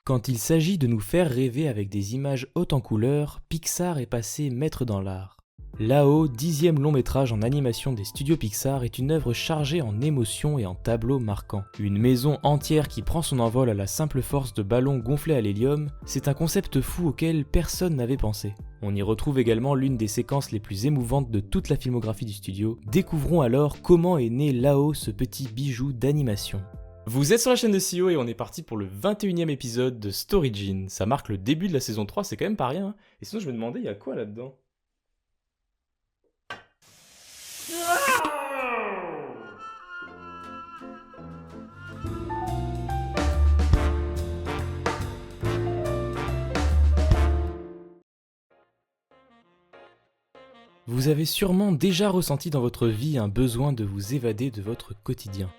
Quand il s'agit de nous faire rêver avec des images hautes en couleurs, Pixar est passé maître dans l'art. Là-haut, 10e long métrage en animation des studios Pixar, est une œuvre chargée en émotions et en tableaux marquants. Une maison entière qui prend son envol à la simple force de ballons gonflés à l'hélium, c'est un concept fou auquel personne n'avait pensé. On y retrouve également l'une des séquences les plus émouvantes de toute la filmographie du studio. Découvrons alors comment est né Là-haut, ce petit bijou d'animation. Vous êtes sur la chaîne de CEO et on est parti pour le 21e épisode de Storyjin. Ça marque le début de la saison 3, c'est quand même pas rien. Hein. Et sinon je me demandais, il y a quoi là-dedans ? Vous avez sûrement déjà ressenti dans votre vie un besoin de vous évader de votre quotidien.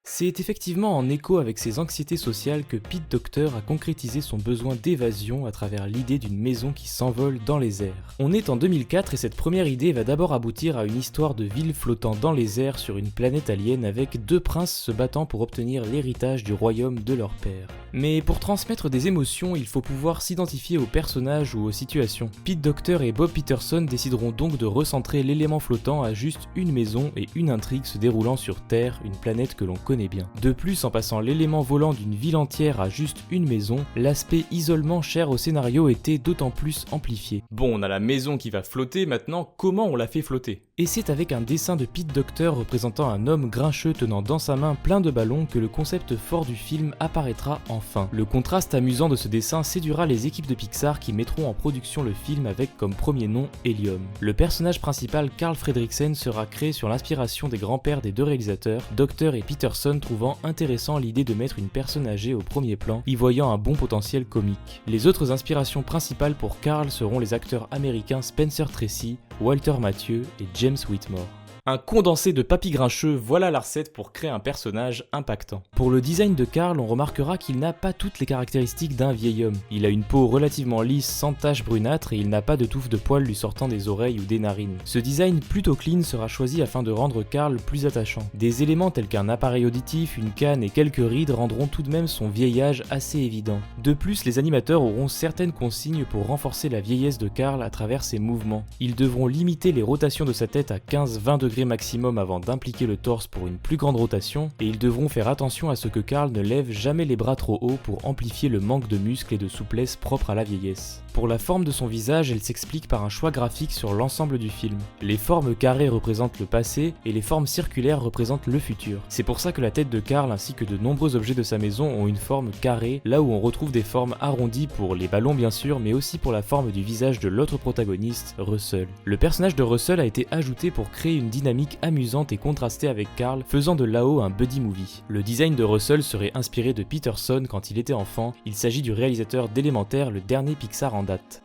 C'est effectivement en écho avec ses anxiétés sociales que Pete Docter a concrétisé son besoin d'évasion à travers l'idée d'une maison qui s'envole dans les airs. On est en 2004 et cette première idée va d'abord aboutir à une histoire de ville flottant dans les airs sur une planète alien avec deux princes se battant pour obtenir l'héritage du royaume de leur père. Mais pour transmettre des émotions, il faut pouvoir s'identifier aux personnages ou aux situations. Pete Docter et Bob Peterson décideront donc de recentrer l'élément flottant à juste une maison et une intrigue se déroulant sur Terre, une planète que l'on connaît bien. De plus, en passant l'élément volant d'une ville entière à juste une maison, l'aspect isolement cher au scénario était d'autant plus amplifié. Bon, on a la maison qui va flotter, maintenant comment on la fait flotter ? Et c'est avec un dessin de Pete Docter représentant un homme grincheux tenant dans sa main plein de ballons que le concept fort du film apparaîtra enfin. Le contraste amusant de ce dessin séduira les équipes de Pixar qui mettront en production le film avec comme premier nom Helium. Le personnage principal, Carl Fredricksen, sera créé sur l'inspiration des grands-pères des deux réalisateurs, Docter et Peterson, trouvant intéressant l'idée de mettre une personne âgée au premier plan, y voyant un bon potentiel comique. Les autres inspirations principales pour Carl seront les acteurs américains Spencer Tracy, Walter Matthau et James Whitmore. Un condensé de papy grincheux, voilà la recette pour créer un personnage impactant. Pour le design de Carl, on remarquera qu'il n'a pas toutes les caractéristiques d'un vieil homme. Il a une peau relativement lisse, sans taches brunâtres, et il n'a pas de touffes de poils lui sortant des oreilles ou des narines. Ce design plutôt clean sera choisi afin de rendre Carl plus attachant. Des éléments tels qu'un appareil auditif, une canne et quelques rides rendront tout de même son vieillage assez évident. De plus, les animateurs auront certaines consignes pour renforcer la vieillesse de Carl à travers ses mouvements. Ils devront limiter les rotations de sa tête à 15-20 degrés maximum avant d'impliquer le torse pour une plus grande rotation, et ils devront faire attention à ce que Carl ne lève jamais les bras trop haut pour amplifier le manque de muscles et de souplesse propre à la vieillesse. Pour la forme de son visage, elle s'explique par un choix graphique sur l'ensemble du film. Les formes carrées représentent le passé et les formes circulaires représentent le futur. C'est pour ça que la tête de Carl ainsi que de nombreux objets de sa maison ont une forme carrée, là où on retrouve des formes arrondies pour les ballons bien sûr, mais aussi pour la forme du visage de l'autre protagoniste, Russell. Le personnage de Russell a été ajouté pour créer une dynamique amusante et contrastée avec Carl, faisant de Là-haut un buddy movie. Le design de Russell serait inspiré de Peterson quand il était enfant, il s'agit du réalisateur d'Élémentaire, le dernier Pixar en date,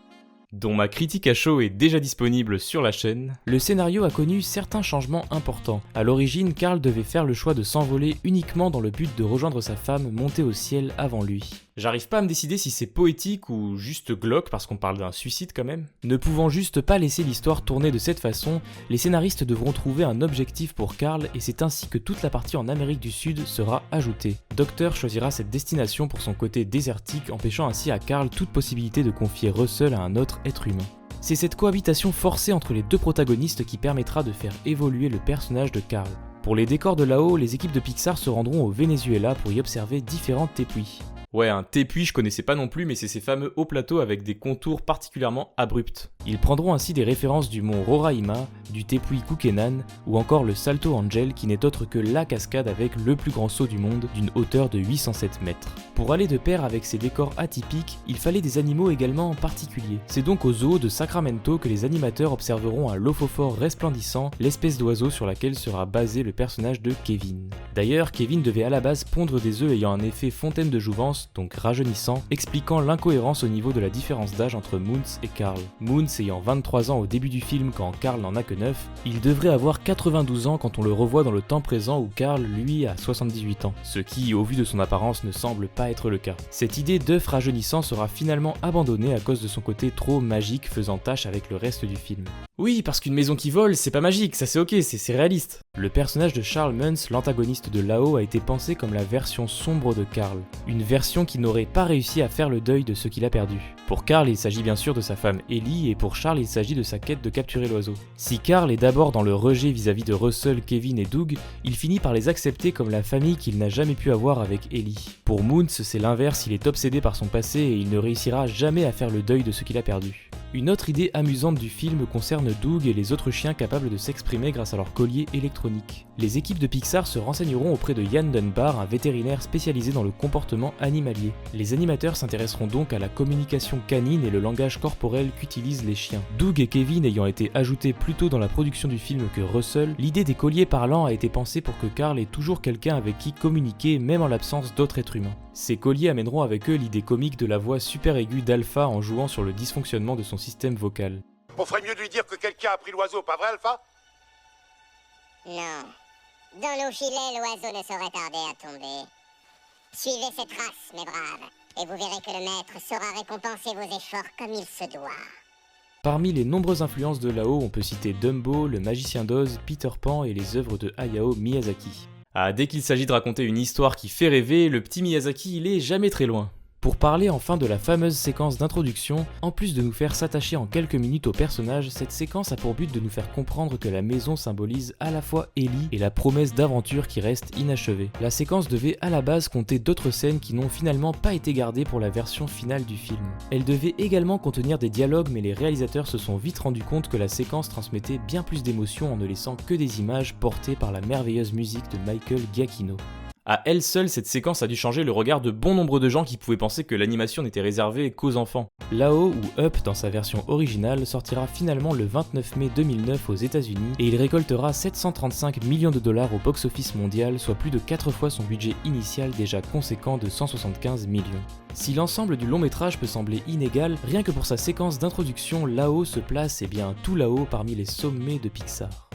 dont ma critique à chaud est déjà disponible sur la chaîne. Le scénario a connu certains changements importants. À l'origine, Carl devait faire le choix de s'envoler uniquement dans le but de rejoindre sa femme montée au ciel avant lui. J'arrive pas à me décider si c'est poétique ou juste glauque parce qu'on parle d'un suicide quand même. Ne pouvant juste pas laisser l'histoire tourner de cette façon, les scénaristes devront trouver un objectif pour Carl et c'est ainsi que toute la partie en Amérique du Sud sera ajoutée. Docter choisira cette destination pour son côté désertique, empêchant ainsi à Carl toute possibilité de confier Russell à un autre être humain. C'est cette cohabitation forcée entre les deux protagonistes qui permettra de faire évoluer le personnage de Carl. Pour les décors de Là-haut, les équipes de Pixar se rendront au Venezuela pour y observer différents tépuis. Ouais, un tépuis je connaissais pas non plus, mais c'est ces fameux hauts plateaux avec des contours particulièrement abrupts. Ils prendront ainsi des références du mont Roraima, du tépuis Kukenan, ou encore le Salto Angel qui n'est autre que la cascade avec le plus grand saut du monde d'une hauteur de 807 mètres. Pour aller de pair avec ces décors atypiques, il fallait des animaux également particuliers. C'est donc au zoo de Sacramento que les animateurs observeront un lophophore resplendissant, l'espèce d'oiseau sur laquelle sera basé le personnage de Kevin. D'ailleurs, Kevin devait à la base pondre des œufs ayant un effet fontaine de jouvence, donc rajeunissant, expliquant l'incohérence au niveau de la différence d'âge entre Moons et Carl. Moons ayant 23 ans au début du film quand Carl n'en a que 9, il devrait avoir 92 ans quand on le revoit dans le temps présent où Carl, lui, a 78 ans, ce qui, au vu de son apparence, ne semble pas être le cas. Cette idée d'œuf rajeunissant sera finalement abandonnée à cause de son côté trop magique faisant tâche avec le reste du film. Oui, parce qu'une maison qui vole, c'est pas magique, ça c'est ok, c'est réaliste. Le personnage de Charles Muntz, l'antagoniste de Lao, a été pensé comme la version sombre de Carl, une version qui n'aurait pas réussi à faire le deuil de ce qu'il a perdu. Pour Carl, il s'agit bien sûr de sa femme Ellie, et pour Charles, il s'agit de sa quête de capturer l'oiseau. Si Carl est d'abord dans le rejet vis-à-vis de Russell, Kevin et Doug, il finit par les accepter comme la famille qu'il n'a jamais pu avoir avec Ellie. Pour Muntz, c'est l'inverse, il est obsédé par son passé et il ne réussira jamais à faire le deuil de ce qu'il a perdu. Une autre idée amusante du film concerne Doug et les autres chiens capables de s'exprimer grâce à leur collier électronique. Les équipes de Pixar se renseigneront auprès de Ian Dunbar, un vétérinaire spécialisé dans le comportement animalier. Les animateurs s'intéresseront donc à la communication canine et le langage corporel qu'utilisent les chiens. Doug et Kevin ayant été ajoutés plus tôt dans la production du film que Russell, l'idée des colliers parlants a été pensée pour que Carl ait toujours quelqu'un avec qui communiquer même en l'absence d'autres êtres humains. Ces colliers amèneront avec eux l'idée comique de la voix super aiguë d'Alpha en jouant sur le dysfonctionnement de son système vocal. On ferait mieux de lui dire que quelqu'un a pris l'oiseau, pas vrai, Alpha? Non. Dans nos filets, l'oiseau ne saurait tarder à tomber. Suivez ses traces, mes braves, et vous verrez que le maître saura récompenser vos efforts comme il se doit. Parmi les nombreuses influences de Lao, on peut citer Dumbo, Le Magicien d'Oz, Peter Pan et les œuvres de Hayao Miyazaki. Ah, dès qu'il s'agit de raconter une histoire qui fait rêver, le petit Miyazaki il est jamais très loin. Pour parler enfin de la fameuse séquence d'introduction, en plus de nous faire s'attacher en quelques minutes au personnage, cette séquence a pour but de nous faire comprendre que la maison symbolise à la fois Ellie et la promesse d'aventure qui reste inachevée. La séquence devait à la base compter d'autres scènes qui n'ont finalement pas été gardées pour la version finale du film. Elle devait également contenir des dialogues, mais les réalisateurs se sont vite rendus compte que la séquence transmettait bien plus d'émotions en ne laissant que des images portées par la merveilleuse musique de Michael Giacchino. À elle seule, cette séquence a dû changer le regard de bon nombre de gens qui pouvaient penser que l'animation n'était réservée qu'aux enfants. Lao ou Up dans sa version originale sortira finalement le 29 mai 2009 aux États-Unis et il récoltera 735 millions de dollars au box-office mondial, soit plus de 4 fois son budget initial déjà conséquent de 175 millions. Si l'ensemble du long métrage peut sembler inégal, rien que pour sa séquence d'introduction, Lao se place tout là-haut parmi les sommets de Pixar.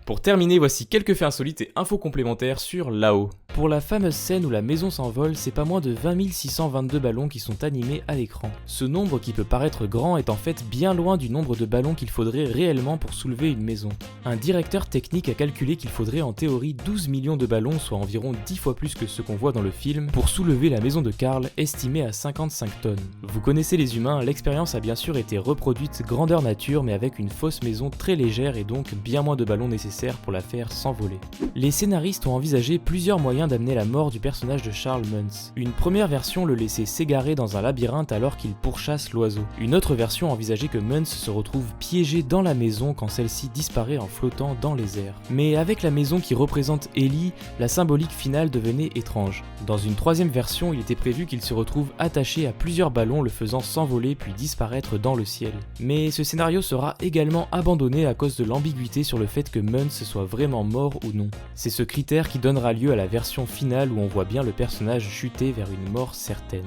Pour terminer, voici quelques faits insolites et infos complémentaires sur Lao. Pour la fameuse scène où la maison s'envole, c'est pas moins de 20 622 ballons qui sont animés à l'écran. Ce nombre qui peut paraître grand est en fait bien loin du nombre de ballons qu'il faudrait réellement pour soulever une maison. Un directeur technique a calculé qu'il faudrait en théorie 12 millions de ballons, soit environ 10 fois plus que ce qu'on voit dans le film, pour soulever la maison de Carl, estimée à 55 tonnes. Vous connaissez les humains, l'expérience a bien sûr été reproduite grandeur nature, mais avec une fausse maison très légère et donc bien moins de ballons nécessaires pour la faire s'envoler. Les scénaristes ont envisagé plusieurs moyens d'amener la mort du personnage de Charles Muntz. Une première version le laissait s'égarer dans un labyrinthe alors qu'il pourchasse l'oiseau. Une autre version envisageait que Muntz se retrouve piégé dans la maison quand celle-ci disparaît en flottant dans les airs. Mais avec la maison qui représente Ellie, la symbolique finale devenait étrange. Dans une troisième version, il était prévu qu'il se retrouve attaché à plusieurs ballons le faisant s'envoler puis disparaître dans le ciel. Mais ce scénario sera également abandonné à cause de l'ambiguïté sur le fait que Muntz soit vraiment mort ou non. C'est ce critère qui donnera lieu à la version finale où on voit bien le personnage chuter vers une mort certaine.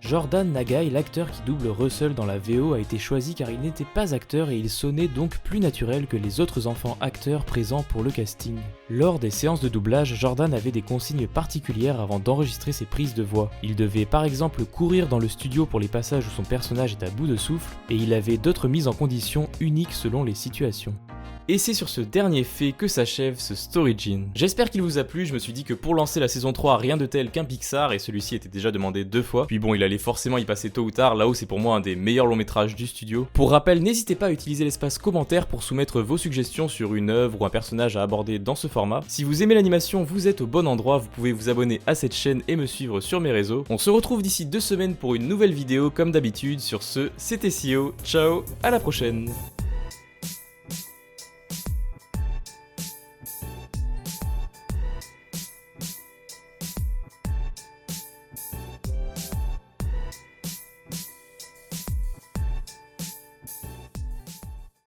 Jordan Nagai, l'acteur qui double Russell dans la VO, a été choisi car il n'était pas acteur et il sonnait donc plus naturel que les autres enfants acteurs présents pour le casting. Lors des séances de doublage, Jordan avait des consignes particulières avant d'enregistrer ses prises de voix. Il devait par exemple courir dans le studio pour les passages où son personnage est à bout de souffle, et il avait d'autres mises en condition uniques selon les situations. Et c'est sur ce dernier fait que s'achève ce Storyjin. J'espère qu'il vous a plu, je me suis dit que pour lancer la saison 3, rien de tel qu'un Pixar, et celui-ci était déjà demandé 2 fois. Puis bon, il allait forcément y passer tôt ou tard, là-haut c'est pour moi un des meilleurs longs métrages du studio. Pour rappel, n'hésitez pas à utiliser l'espace commentaire pour soumettre vos suggestions sur une œuvre ou un personnage à aborder dans ce format. Si vous aimez l'animation, vous êtes au bon endroit, vous pouvez vous abonner à cette chaîne et me suivre sur mes réseaux. On se retrouve d'ici 2 semaines pour une nouvelle vidéo comme d'habitude. Sur ce, c'était CEO, ciao, à la prochaine.